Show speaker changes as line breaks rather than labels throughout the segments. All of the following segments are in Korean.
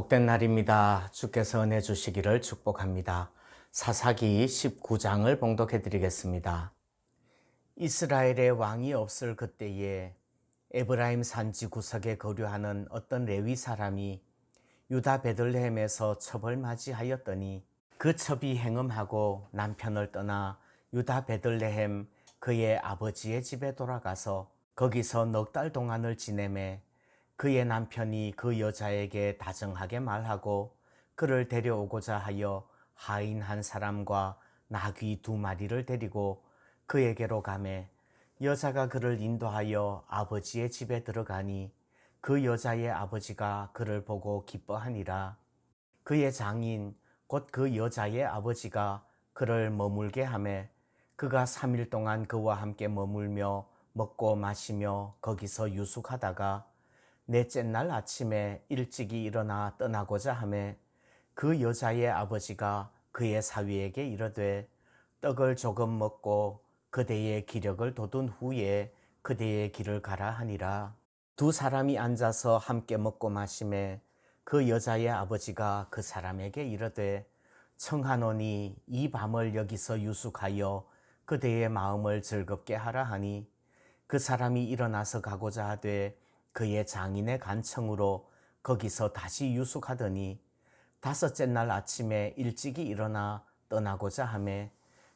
복된 날입니다. 주께서 은혜 주시기를 축복합니다. 사사기 19장을 봉독해 드리겠습니다. 이스라엘의 왕이 없을 그때에 에브라임 산지 구석에 거류하는 어떤 레위 사람이 유다 베들레헴에서 첩을 맞이하였더니 그 첩이 행음하고 남편을 떠나 유다 베들레헴 그의 아버지의 집에 돌아가서 거기서 넉 달 동안을 지내매 그의 남편이 그 여자에게 다정하게 말하고 그를 데려오고자 하여 하인 한 사람과 나귀 2마리를 데리고 그에게로 가매 여자가 그를 인도하여 아버지의 집에 들어가니 그 여자의 아버지가 그를 보고 기뻐하니라. 그의 장인 곧 그 여자의 아버지가 그를 머물게 하매 그가 3일 동안 그와 함께 머물며 먹고 마시며 거기서 유숙하다가 넷째 날 아침에 일찍이 일어나 떠나고자 하매 그 여자의 아버지가 그의 사위에게 이르되 떡을 조금 먹고 그대의 기력을 돋운 후에 그대의 길을 가라 하니라. 두 사람이 앉아서 함께 먹고 마시매 그 여자의 아버지가 그 사람에게 이르되 청하노니 이 밤을 여기서 유숙하여 그대의 마음을 즐겁게 하라 하니 그 사람이 일어나서 가고자 하되 그의 장인의 간청으로 거기서 다시 유숙하더니 5째 날 아침에 일찍이 일어나 떠나고자 하매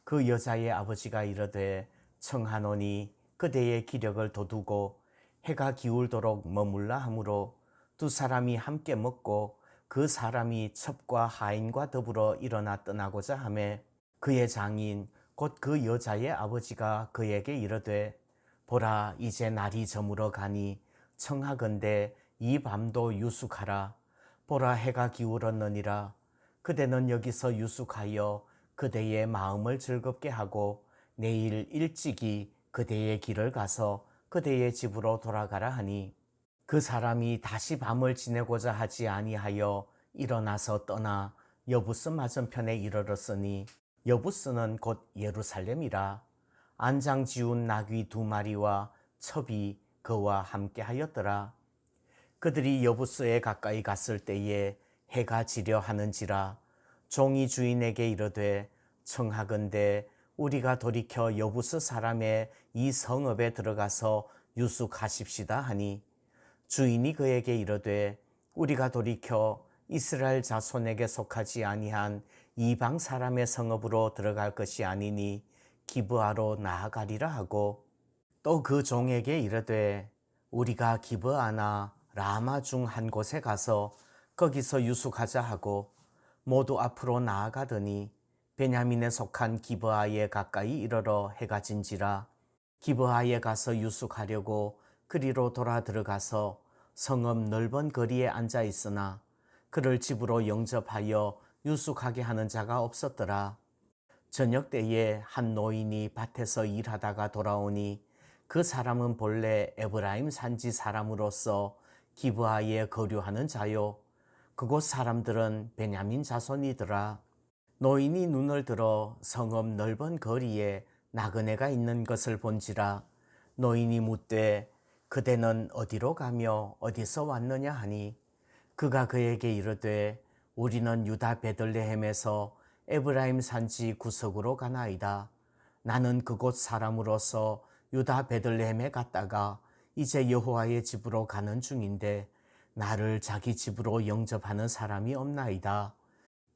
그 여자의 아버지가 이르되 청하노니 그대의 기력을 돋우고 해가 기울도록 머물라 하므로 두 사람이 함께 먹고 그 사람이 첩과 하인과 더불어 일어나 떠나고자 하매 그의 장인 곧 그 여자의 아버지가 그에게 이르되 보라 이제 날이 저물어 가니 청하건대 이 밤도 유숙하라. 보라 해가 기울었느니라. 그대는 여기서 유숙하여 그대의 마음을 즐겁게 하고 내일 일찍이 그대의 길을 가서 그대의 집으로 돌아가라 하니 그 사람이 다시 밤을 지내고자 하지 아니하여 일어나서 떠나 여부스 맞은편에 이르렀으니 여부스는 곧 예루살렘이라. 안장 지운 나귀 2마리와 첩이 그와 함께 하였더라. 그들이 여부스에 가까이 갔을 때에 해가 지려 하는지라. 종이 주인에게 이르되 청하건대 우리가 돌이켜 여부스 사람의 이 성읍에 들어가서 유숙하십시다 하니 주인이 그에게 이르되 우리가 돌이켜 이스라엘 자손에게 속하지 아니한 이방 사람의 성읍으로 들어갈 것이 아니니 기브아로 나아가리라 하고 또 그 종에게 이르되 우리가 기브아나 라마 중 한 곳에 가서 거기서 유숙하자 하고 모두 앞으로 나아가더니 베냐민에 속한 기브아에 가까이 이르러 해가 진지라. 기브아에 가서 유숙하려고 그리로 돌아 들어가서 성읍 넓은 거리에 앉아 있으나 그를 집으로 영접하여 유숙하게 하는 자가 없었더라. 저녁 때에 한 노인이 밭에서 일하다가 돌아오니 그 사람은 본래 에브라임 산지 사람으로서 기브아에 거류하는 자요 그곳 사람들은 베냐민 자손이더라. 노인이 눈을 들어 성읍 넓은 거리에 나그네가 있는 것을 본지라. 노인이 묻되 그대는 어디로 가며 어디서 왔느냐 하니 그가 그에게 이르되 우리는 유다 베들레헴에서 에브라임 산지 구석으로 가나이다. 나는 그곳 사람으로서 유다 베들레헴에 갔다가 이제 여호와의 집으로 가는 중인데 나를 자기 집으로 영접하는 사람이 없나이다.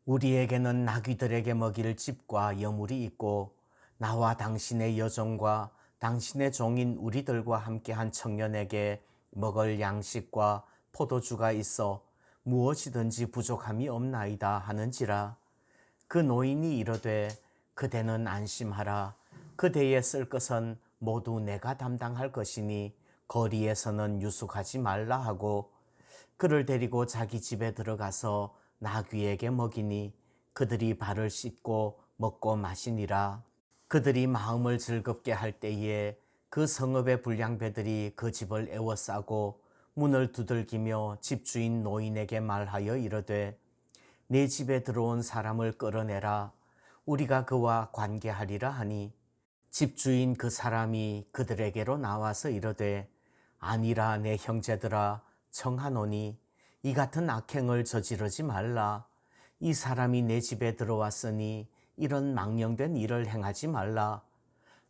우리에게는 나귀들에게 먹일 집과 여물이 있고 나와 당신의 여종과 당신의 종인 우리들과 함께한 청년에게 먹을 양식과 포도주가 있어 무엇이든지 부족함이 없나이다 하는지라. 그 노인이 이르되 그대는 안심하라. 그대의 쓸 것은 모두 내가 담당할 것이니 거리에서는 유숙하지 말라 하고 그를 데리고 자기 집에 들어가서 나귀에게 먹이니 그들이 발을 씻고 먹고 마시니라. 그들이 마음을 즐겁게 할 때에 그 성읍의 불량배들이 그 집을 에워싸고 문을 두들기며 집주인 노인에게 말하여 이르되 내 집에 들어온 사람을 끌어내라. 우리가 그와 관계하리라 하니 집주인 그 사람이 그들에게로 나와서 이르되 아니라 내 형제들아 청하노니 이 같은 악행을 저지르지 말라. 이 사람이 내 집에 들어왔으니 이런 망령된 일을 행하지 말라.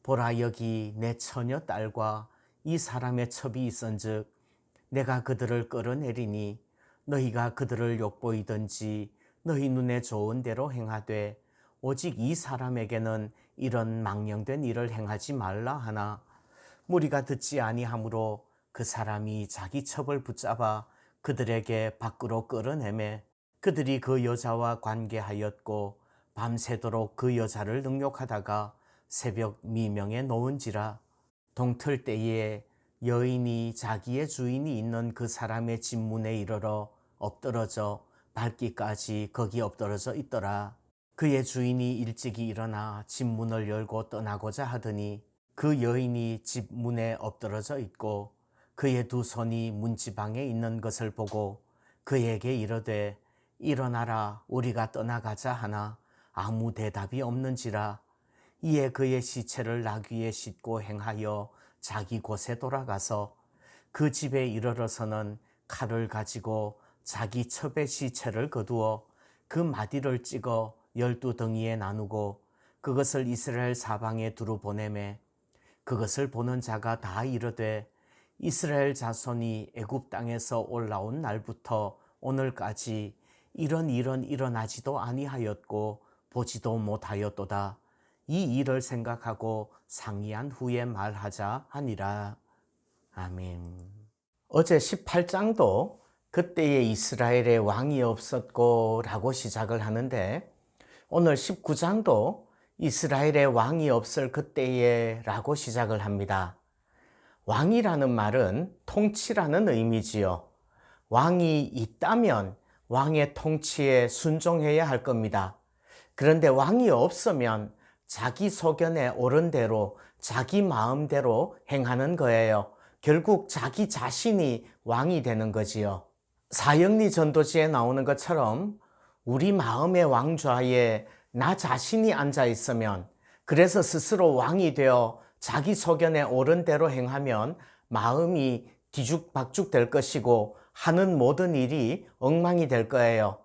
보라, 여기 내 처녀 딸과 이 사람의 첩이 있은즉 내가 그들을 끌어내리니 너희가 그들을 욕보이든지 너희 눈에 좋은 대로 행하되 오직 이 사람에게는 이런 망령된 일을 행하지 말라 하나, 무리가 듣지 아니하므로 그 사람이 자기 첩을 붙잡아 그들에게 밖으로 끌어내매 그들이 그 여자와 관계하였고 밤새도록 그 여자를 능욕하다가 새벽 미명에 놓은지라. 동틀 때에 여인이 자기의 주인이 있는 그 사람의 집 문에 이르러 엎드러져 밟기까지 거기 엎드러져 있더라. 그의 주인이 일찍이 일어나 집 문을 열고 떠나고자 하더니 그 여인이 집 문에 엎드러져 있고 그의 두 손이 문지방에 있는 것을 보고 그에게 이르되 일어나라, 우리가 떠나가자 하나 아무 대답이 없는지라. 이에 그의 시체를 나귀에 싣고 행하여 자기 곳에 돌아가서 그 집에 이르러서는 칼을 가지고 자기 첩의 시체를 거두어 그 마디를 찍어 12덩이에 나누고 그것을 이스라엘 사방에 두루 보내매 그것을 보는 자가 다 이르되 이스라엘 자손이 애굽 땅에서 올라온 날부터 오늘까지 이런 일은 일어나지도 아니하였고 보지도 못하였도다. 이 일을 생각하고 상의한 후에 말하자 하니라. 아멘. 어제 18장도 그때에 이스라엘에 왕이 없었고 라고 시작을 하는데 오늘 19장도 이스라엘에 왕이 없을 그때에 라고 시작을 합니다. 왕이라는 말은 통치라는 의미지요. 왕이 있다면 왕의 통치에 순종해야 할 겁니다. 그런데 왕이 없으면 자기 소견에 옳은 대로 자기 마음대로 행하는 거예요. 결국 자기 자신이 왕이 되는 거지요. 사형리 전도지에 나오는 것처럼 우리 마음의 왕좌에 나 자신이 앉아 있으면, 그래서 스스로 왕이 되어 자기 소견에 옳은 대로 행하면 마음이 뒤죽박죽 될 것이고 하는 모든 일이 엉망이 될 거예요.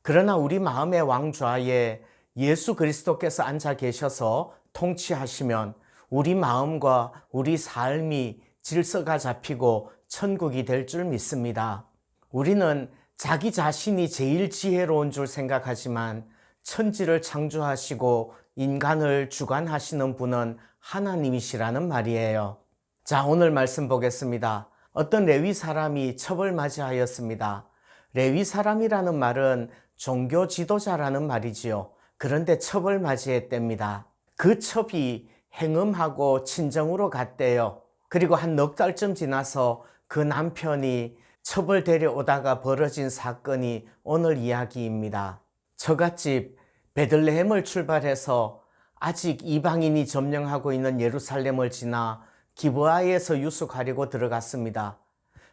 그러나 우리 마음의 왕좌에 예수 그리스도께서 앉아 계셔서 통치하시면 우리 마음과 우리 삶이 질서가 잡히고 천국이 될 줄 믿습니다. 우리는 자기 자신이 제일 지혜로운 줄 생각하지만 천지를 창조하시고 인간을 주관하시는 분은 하나님이시라는 말이에요. 자, 오늘 말씀 보겠습니다. 어떤 레위 사람이 첩을 맞이하였습니다. 레위 사람이라는 말은 종교 지도자라는 말이지요. 그런데 첩을 맞이했답니다. 그 첩이 행음하고 친정으로 갔대요. 그리고 한 넉 달쯤 지나서 그 남편이 첩을 데려오다가 벌어진 사건이 오늘 이야기입니다. 처갓집 베들레헴을 출발해서 아직 이방인이 점령하고 있는 예루살렘을 지나 기브아에서 유숙하려고 들어갔습니다.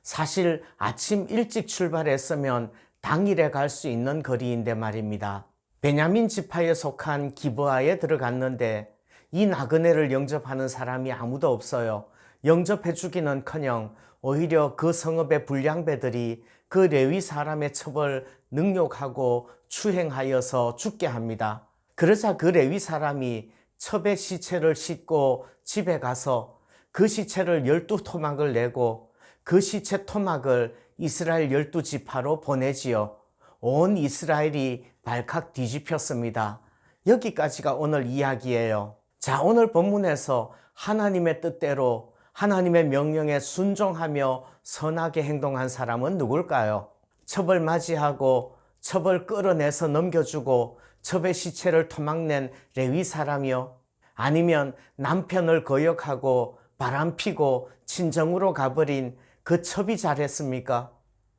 사실 아침 일찍 출발했으면 당일에 갈 수 있는 거리인데 말입니다. 베냐민 지파에 속한 기브아에 들어갔는데 이 나그네를 영접하는 사람이 아무도 없어요. 영접해주기는커녕 오히려 그 성읍의 불량배들이 그 레위 사람의 첩을 능욕하고 추행하여서 죽게 합니다. 그러자 그 레위 사람이 첩의 시체를 싣고 집에 가서 그 시체를 12토막을 내고 그 시체 토막을 이스라엘 12지파로 보내지요. 온 이스라엘이 발칵 뒤집혔습니다. 여기까지가 오늘 이야기예요. 자, 오늘 본문에서 하나님의 뜻대로 하나님의 명령에 순종하며 선하게 행동한 사람은 누굴까요? 첩을 맞이하고 첩을 끌어내서 넘겨주고 첩의 시체를 토막낸 레위 사람이요? 아니면 남편을 거역하고 바람피고 친정으로 가버린 그 첩이 잘했습니까?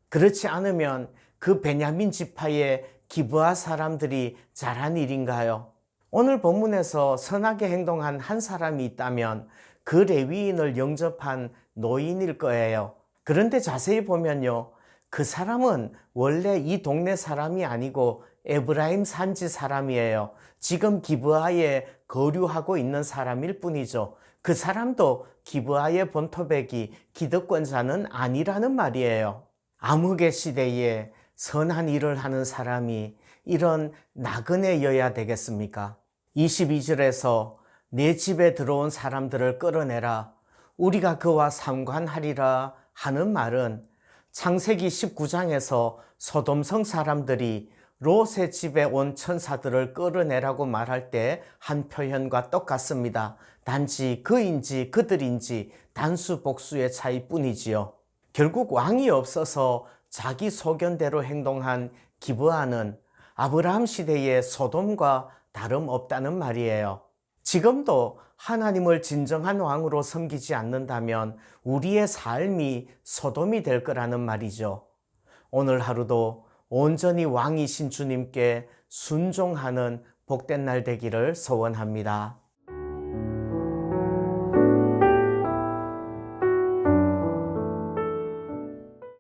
그렇지 않으면 그 베냐민 지파의 기브아 사람들이 잘한 일인가요? 오늘 본문에서 선하게 행동한 한 사람이 있다면 그 레위인을 영접한 노인일 거예요. 그런데 자세히 보면요, 그 사람은 원래 이 동네 사람이 아니고 에브라임 산지 사람이에요. 지금 기브아에 거류하고 있는 사람일 뿐이죠. 그 사람도 기브아의 본토백이 기득권자는 아니라는 말이에요. 암흑의 시대에 선한 일을 하는 사람이 이런 나그네여야 되겠습니까? 22절에서 내 집에 들어온 사람들을 끌어내라, 우리가 그와 상관하리라 하는 말은 창세기 19장에서 소돔성 사람들이 롯의 집에 온 천사들을 끌어내라고 말할 때 한 표현과 똑같습니다. 단지 그인지 그들인지 단수 복수의 차이뿐이지요. 결국 왕이 없어서 자기 소견대로 행동한 기브아는 아브라함 시대의 소돔과 다름없다는 말이에요. 지금도 하나님을 진정한 왕으로 섬기지 않는다면 우리의 삶이 소돔이 될 거라는 말이죠. 오늘 하루도 온전히 왕이신 주님께 순종하는 복된 날 되기를 소원합니다.